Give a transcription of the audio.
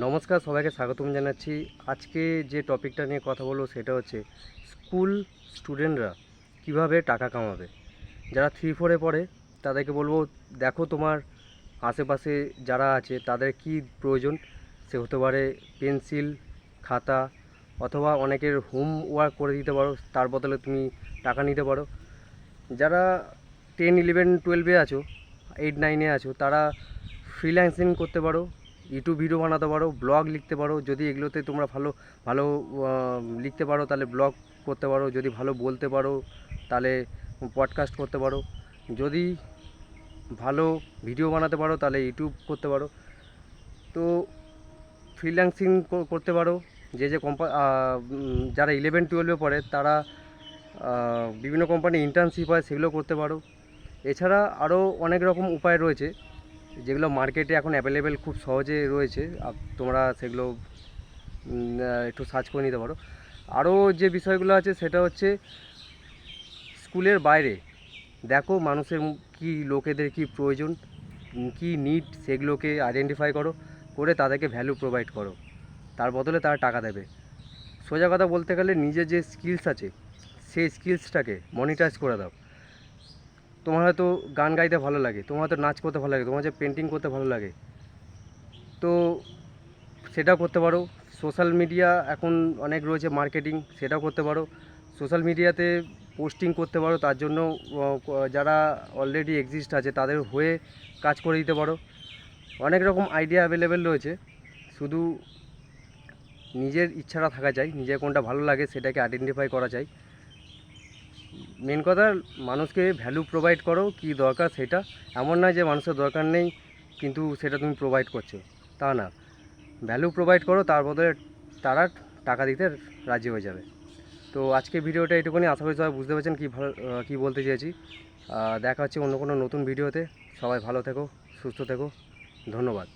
নমস্কার, সবাইকে স্বাগতম জানাচ্ছি। আজকে যে টপিকটা নিয়ে কথা বলবো সেটা হচ্ছে স্কুল স্টুডেন্টরা কিভাবে টাকা কামাবে। যারা 3-4-এ পড়ে তাদেরকে বলবো, দেখো তোমার আশেপাশে যারা আছে তাদের কি প্রয়োজন। সে হতে পারে পেন্সিল, খাতা, অথবা অনেকের হোমওয়ার্ক করে দিতে পারো, তার বদলে তুমি টাকা নিতে পারো। যারা 10, 11, 12-এ আছো, 8, 9-এ আছো, তারা ফ্রিল্যান্সিং করতে পারো, ইউটিউব ভিডিও বানাতে পারো, ব্লগ লিখতে পারো। যদি এগুলোতে তোমরা ভালো ভালো লিখতে পারো তাহলে ব্লগ করতে পারো, যদি ভালো বলতে পারো তাহলে পডকাস্ট করতে পারো, যদি ভালো ভিডিও বানাতে পারো তাহলে ইউটিউব করতে পারো। তো ফ্রিল্যান্সিং করতে পারো। যে যারা 11, 12-এ পড়ে তারা বিভিন্ন কোম্পানি ইন্টার্নশিপ হয়, সেগুলো করতে পারো। এছাড়া আরও অনেক রকম উপায় রয়েছে যেগুলো মার্কেটে এখন অ্যাভেলেবেল, খুব সহজে রয়েছে। তোমরা সেগুলো একটু সার্চ করে নিতে পারো। আরও যে বিষয়গুলো আছে সেটা হচ্ছে স্কুলের বাইরে দেখো মানুষের কি, লোকেদের কি প্রয়োজন, কি নিড, সেগুলোকে আইডেন্টিফাই করো, করে তাদেরকে ভ্যালু প্রোভাইড করো, তার বদলে তারা টাকা দেবে। সোজা কথা বলতে গেলে নিজের যে স্কিলস আছে সেই স্কিলসটাকে মনিটাইজ করে দাও। তোমার হয়তো গান গাইতে ভালো লাগে, তোমার হয়তো নাচ করতে ভালো লাগে, তোমার হয়তো পেন্টিং করতে ভালো লাগে, তো সেটাও করতে পারো। সোশ্যাল মিডিয়া এখন অনেক রয়েছে, মার্কেটিং, সেটাও করতে পারো। সোশ্যাল মিডিয়াতে পোস্টিং করতে পারো, তার জন্য যারা অলরেডি এক্সিস্ট আছে তাদের হয়ে কাজ করে দিতে পারো। অনেক রকম আইডিয়া অ্যাভেলেবেল রয়েছে, শুধু নিজের ইচ্ছাটা থাকা চাই, নিজের কোনটা ভালো লাগে সেটাকে আইডেন্টিফাই করা চাই। মেন কথা, মানুষকে ভ্যালু প্রোভাইড করো, কি দরকার সেটা। এমন নয় যে মানুষের দরকার নেই কিন্তু সেটা তুমি প্রোভাইড করছো, তা না। ভ্যালু প্রোভাইড করো, তার বদলে তারা টাকা দিতে রাজি হয়ে যাবে। তো আজকে ভিডিওটা এটুকুনি, আশা করি সবাই বুঝতে পারছেন কী বলতে চেয়েছি। দেখা হচ্ছে অন্য কোনো নতুন ভিডিওতে। সবাই ভালো থেকো, সুস্থ থেকো, ধন্যবাদ।